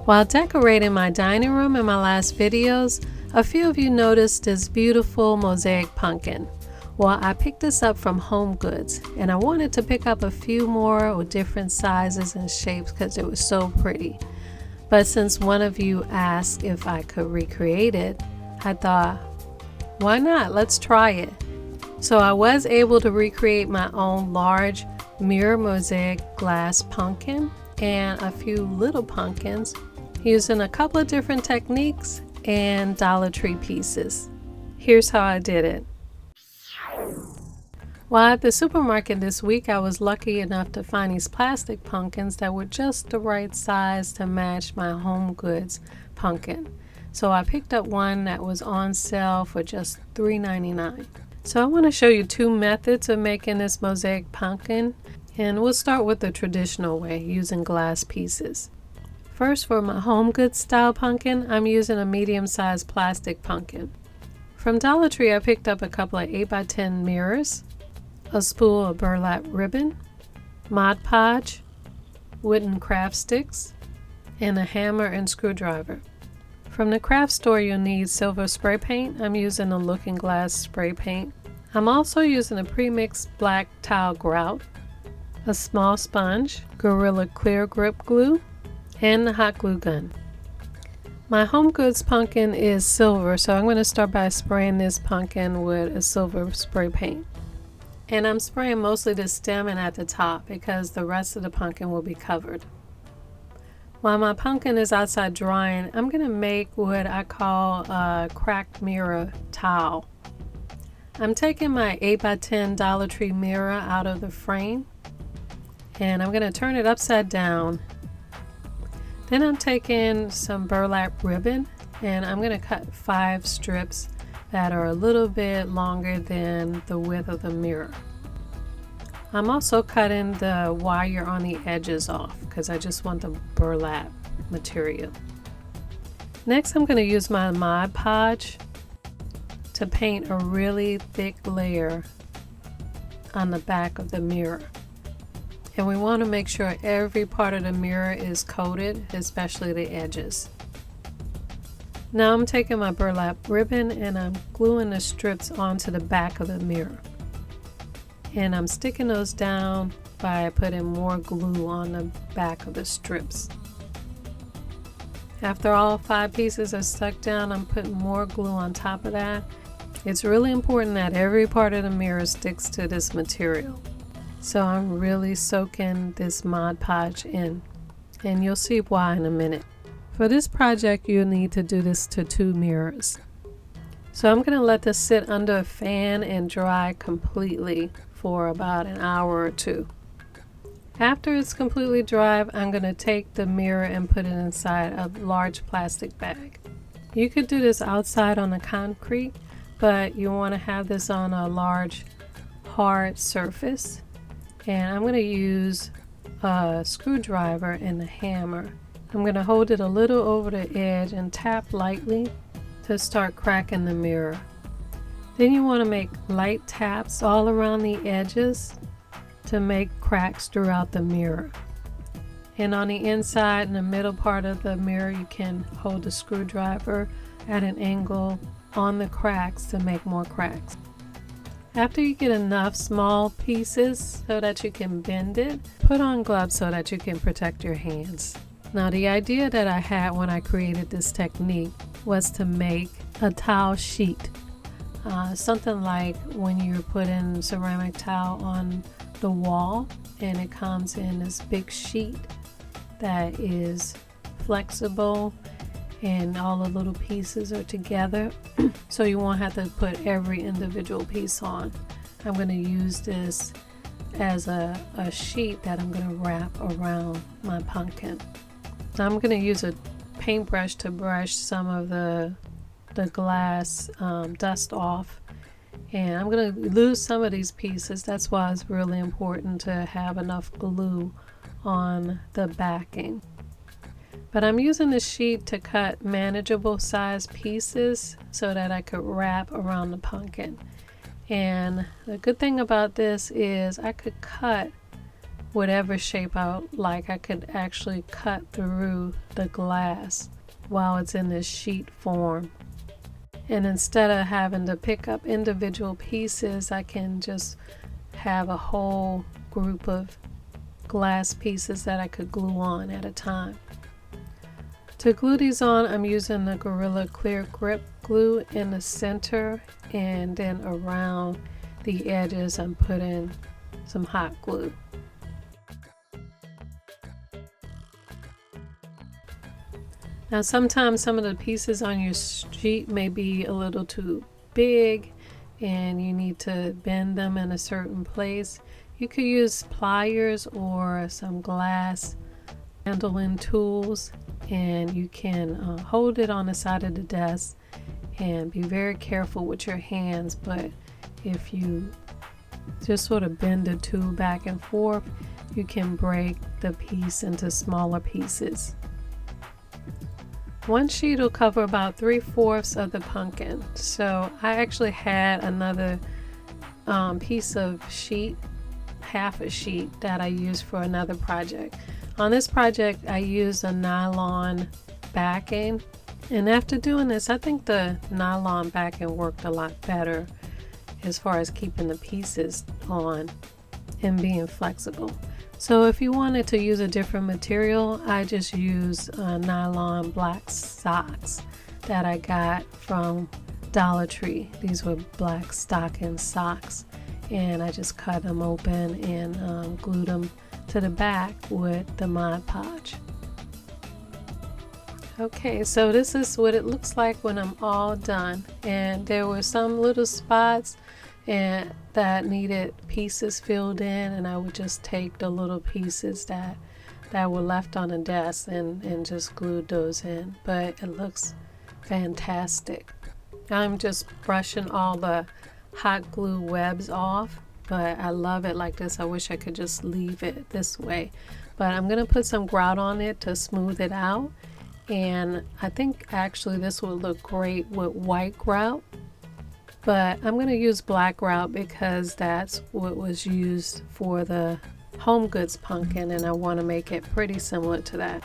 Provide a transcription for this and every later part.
While decorating my dining room in my last videos, a few of you noticed this beautiful mosaic pumpkin. Well, I picked this up from HomeGoods, and I wanted to pick up a few more with different sizes and shapes because it was so pretty. But since one of you asked if I could recreate it, I thought, why not? Let's try it. So I was able to recreate my own large mirror mosaic glass pumpkin and a few little pumpkins using a couple of different techniques and Dollar Tree pieces. Here's how I did it. While at the supermarket this week, I was lucky enough to find these plastic pumpkins that were just the right size to match my HomeGoods pumpkin. So I picked up one that was on sale for just $3.99. So I want to show you two methods of making this mosaic pumpkin, and we'll start with the traditional way using glass pieces. First, for my HomeGoods style pumpkin, I'm using a medium-sized plastic pumpkin. From Dollar Tree, I picked up a couple of 8x10 mirrors, a spool of burlap ribbon, Mod Podge, wooden craft sticks, and a hammer and screwdriver. From the craft store, you'll need silver spray paint. I'm using a Looking Glass spray paint. I'm also using a pre-mixed black tile grout, a small sponge, Gorilla Clear Grip glue, and the hot glue gun. My HomeGoods pumpkin is silver, so I'm going to start by spraying this pumpkin with a silver spray paint. And I'm spraying mostly the stem and at the top because the rest of the pumpkin will be covered. While my pumpkin is outside drying, I'm going to make what I call a cracked mirror tile. I'm taking my 8x10 Dollar Tree mirror out of the frame, and I'm going to turn it upside down. Then I'm taking some burlap ribbon, and I'm going to cut 5 strips that are a little bit longer than the width of the mirror. I'm also cutting the wire on the edges off because I just want the burlap material. Next, I'm going to use my Mod Podge to paint a really thick layer on the back of the mirror. And we want to make sure every part of the mirror is coated, especially the edges. Now I'm taking my burlap ribbon and I'm gluing the strips onto the back of the mirror. And I'm sticking those down by putting more glue on the back of the strips. After all 5 pieces are stuck down, I'm putting more glue on top of that. It's really important that every part of the mirror sticks to this material. So I'm really soaking this Mod Podge in, and you'll see why in a minute. For this project, you'll need to do this to 2 mirrors. So I'm going to let this sit under a fan and dry completely for about an hour or 2. After it's completely dry, I'm going to take the mirror and put it inside a large plastic bag. You could do this outside on the concrete, but you want to have this on a large hard surface. And I'm going to use a screwdriver and a hammer. I'm going to hold it a little over the edge and tap lightly to start cracking the mirror. Then you want to make light taps all around the edges to make cracks throughout the mirror. And on the inside and the middle part of the mirror, you can hold the screwdriver at an angle on the cracks to make more cracks. After you get enough small pieces so that you can bend it, put on gloves so that you can protect your hands. Now, the idea that I had when I created this technique was to make a tile sheet. Something like when you're putting ceramic tile on the wall and it comes in this big sheet that is flexible and all the little pieces are together, so you won't have to put every individual piece on. I'm going to use this as a sheet that I'm going to wrap around my pumpkin. Now I'm going to use a paintbrush to brush some of the glass dust off, and I'm going to lose some of these pieces. That's why it's really important to have enough glue on the backing. But I'm using the sheet to cut manageable size pieces so that I could wrap around the pumpkin. And the good thing about this is I could cut whatever shape I like. I could actually cut through the glass while it's in this sheet form. And instead of having to pick up individual pieces, I can just have a whole group of glass pieces that I could glue on at a time. To glue these on, I'm using the Gorilla Clear Grip glue in the center, and then around the edges I'm putting some hot glue. Now sometimes some of the pieces on your sheet may be a little too big and you need to bend them in a certain place. You could use pliers or some glass handling tools, and you can hold it on the side of the desk and be very careful with your hands. But if you just sort of bend the tool back and forth, you can break the piece into smaller pieces. One sheet will cover about 3/4 of the pumpkin. So I actually had another piece of sheet, half a sheet, that I used for another project. On this project I used a nylon backing, and after doing this I think the nylon backing worked a lot better as far as keeping the pieces on and being flexible. So if you wanted to use a different material, I just use nylon black socks that I got from Dollar Tree. These were black stocking socks, and I just cut them open and glued them to the back with the Mod Podge. Okay, so this is what it looks like when I'm all done, and there were some little spots and that needed pieces filled in, and I would just take the little pieces that were left on the desk and just glued those in. But it looks fantastic. I'm just brushing all the hot glue webs off, but I love it like this. I wish I could just leave it this way, but I'm gonna put some grout on it to smooth it out, and I think actually this would look great with white grout. But I'm going to use black grout because that's what was used for the HomeGoods pumpkin, and I want to make it pretty similar to that.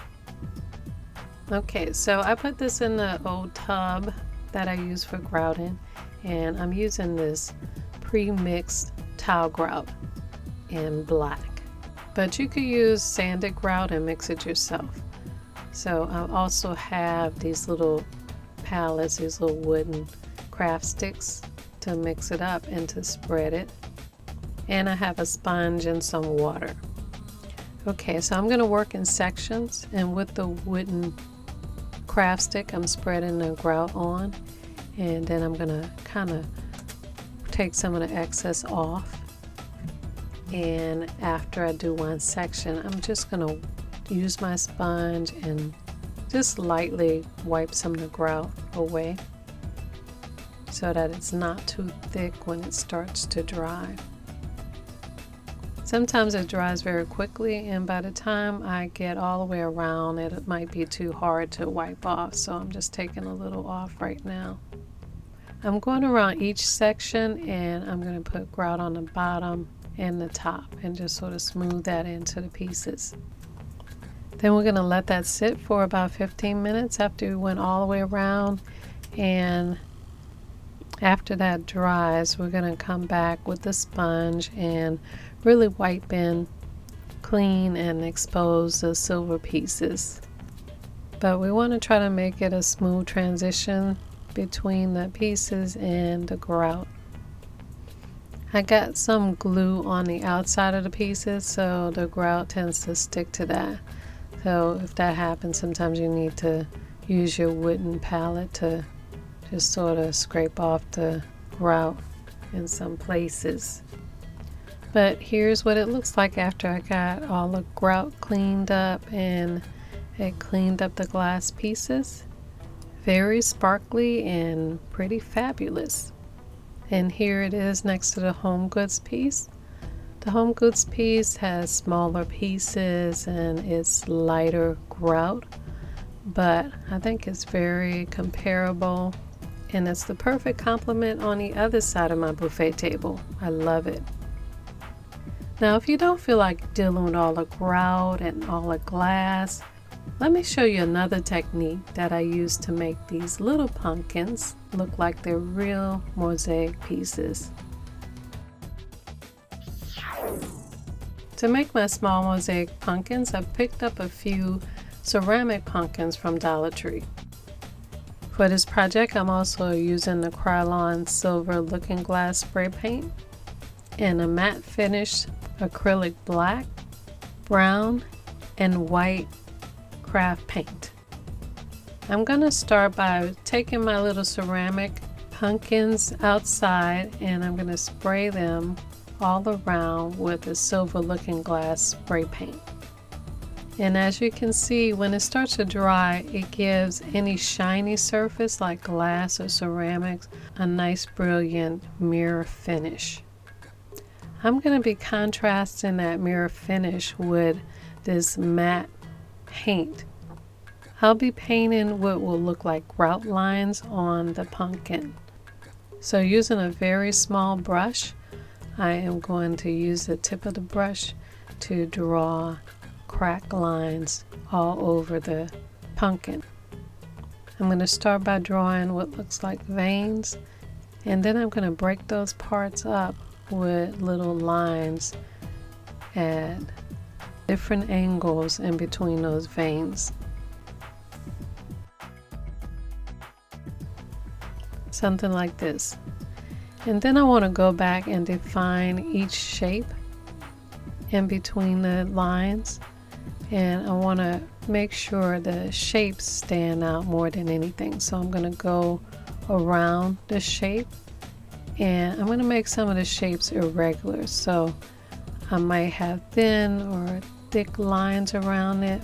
Okay, so I put this in the old tub that I use for grouting, and I'm using this pre-mixed tile grout in black. But you could use sanded grout and mix it yourself. So I also have these little pallets, these little wooden craft sticks to mix it up and to spread it, and I have a sponge and some water. Okay, so I'm going to work in sections, and with the wooden craft stick I'm spreading the grout on, and then I'm going to kind of take some of the excess off, and after I do one section I'm just going to use my sponge and just lightly wipe some of the grout away, so that it's not too thick when it starts to dry. Sometimes it dries very quickly, and by the time I get all the way around it might be too hard to wipe off, so I'm just taking a little off right now. I'm going around each section, and I'm going to put grout on the bottom and the top and just sort of smooth that into the pieces. Then we're going to let that sit for about 15 minutes after we went all the way around, and after that dries, we're going to come back with the sponge and really wipe in, clean, and expose the silver pieces. But we want to try to make it a smooth transition between the pieces and the grout. I got some glue on the outside of the pieces, so the grout tends to stick to that. So if that happens, sometimes you need to use your wooden palette to just sort of scrape off the grout in some places. But here's what it looks like after I got all the grout cleaned up and it cleaned up the glass pieces. Very sparkly and pretty fabulous. And here it is next to the HomeGoods piece. The HomeGoods piece has smaller pieces and it's lighter grout, but I think it's very comparable, and it's the perfect complement on the other side of my buffet table. I love it. Now, if you don't feel like dealing with all the grout and all the glass, let me show you another technique that I use to make these little pumpkins look like they're real mosaic pieces. To make my small mosaic pumpkins, I've picked up a few ceramic pumpkins from Dollar Tree. For this project, I'm also using the Krylon Silver Looking Glass spray paint and a matte finish acrylic black, brown, and white craft paint. I'm going to start by taking my little ceramic pumpkins outside and I'm going to spray them all around with the Silver Looking Glass spray paint. And as you can see, when it starts to dry, it gives any shiny surface like glass or ceramics a nice brilliant mirror finish. I'm going to be contrasting that mirror finish with this matte paint. I'll be painting what will look like grout lines on the pumpkin. So using a very small brush, I am going to use the tip of the brush to draw crack lines all over the pumpkin. I'm going to start by drawing what looks like veins, and then I'm going to break those parts up with little lines at different angles in between those veins. Something like this. And then I want to go back and define each shape in between the lines, and I want to make sure the shapes stand out more than anything. So I'm going to go around the shape, and I'm going to make some of the shapes irregular. So I might have thin or thick lines around it.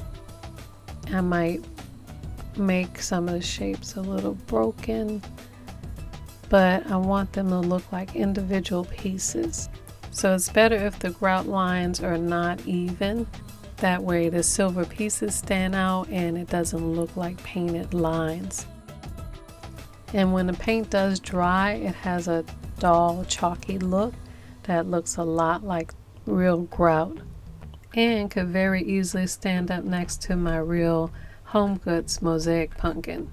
I might make some of the shapes a little broken, but I want them to look like individual pieces. So it's better if the grout lines are not even. That way the silver pieces stand out and it doesn't look like painted lines. And when the paint does dry, it has a dull, chalky look that looks a lot like real grout and could very easily stand up next to my real HomeGoods mosaic pumpkin.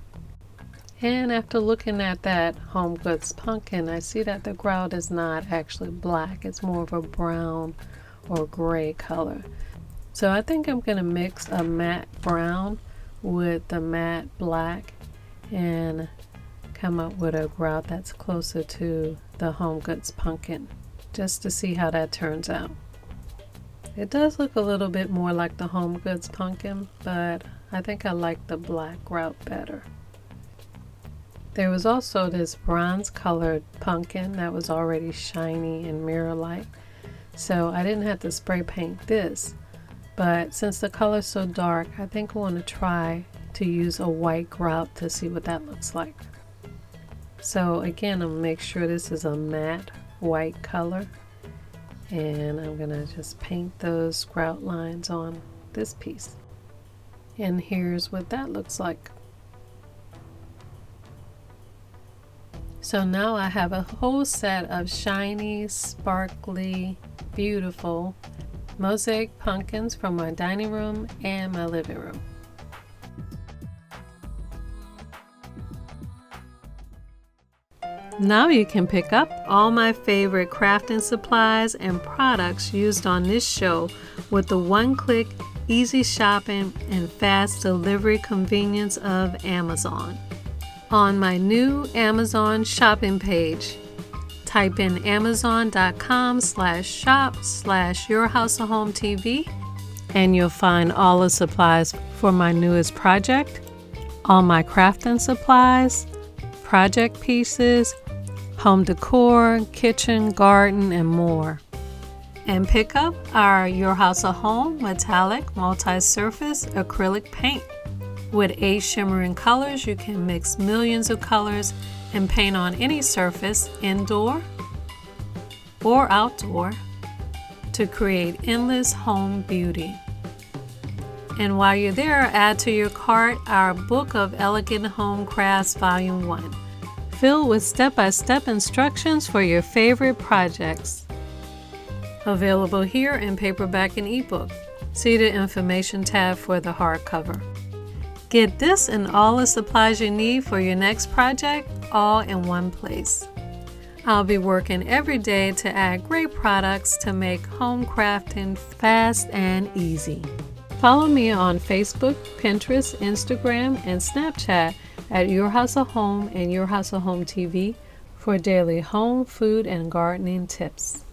And after looking at that HomeGoods pumpkin, I see that the grout is not actually black. It's more of a brown or gray color. So I think I'm going to mix a matte brown with the matte black and come up with a grout that's closer to the HomeGoods pumpkin, just to see how that turns out. It does look a little bit more like the HomeGoods pumpkin, but I think I like the black grout better. There was also this bronze colored pumpkin that was already shiny and mirror-like, so I didn't have to spray paint this. But since the color is so dark, I think I want to try to use a white grout to see what that looks like. So again, I'm going to make sure this is a matte white color, and I'm going to just paint those grout lines on this piece. And here's what that looks like. So now I have a whole set of shiny, sparkly, beautiful mosaic pumpkins from my dining room and my living room. Now you can pick up all my favorite crafting supplies and products used on this show with the one-click, easy shopping, and fast delivery convenience of Amazon. On my new Amazon shopping page, type in amazon.com/shop/yourhouseofhometv and you'll find all the supplies for my newest project, all my crafting supplies, project pieces, home decor, kitchen, garden, and more. And pick up our Your House of Home metallic multi-surface acrylic paint. With 8 shimmering colors, you can mix millions of colors and paint on any surface, indoor or outdoor, to create endless home beauty. And while you're there, add to your cart our Book of Elegant Home Crafts Volume 1, filled with step-by-step instructions for your favorite projects. Available here in paperback and ebook. See the information tab for the hardcover. Get this and all the supplies you need for your next project all in one place. I'll be working every day to add great products to make home crafting fast and easy. Follow me on Facebook, Pinterest, Instagram, and Snapchat at Your Hustle Home and Your Hustle Home TV for daily home, food, and gardening tips.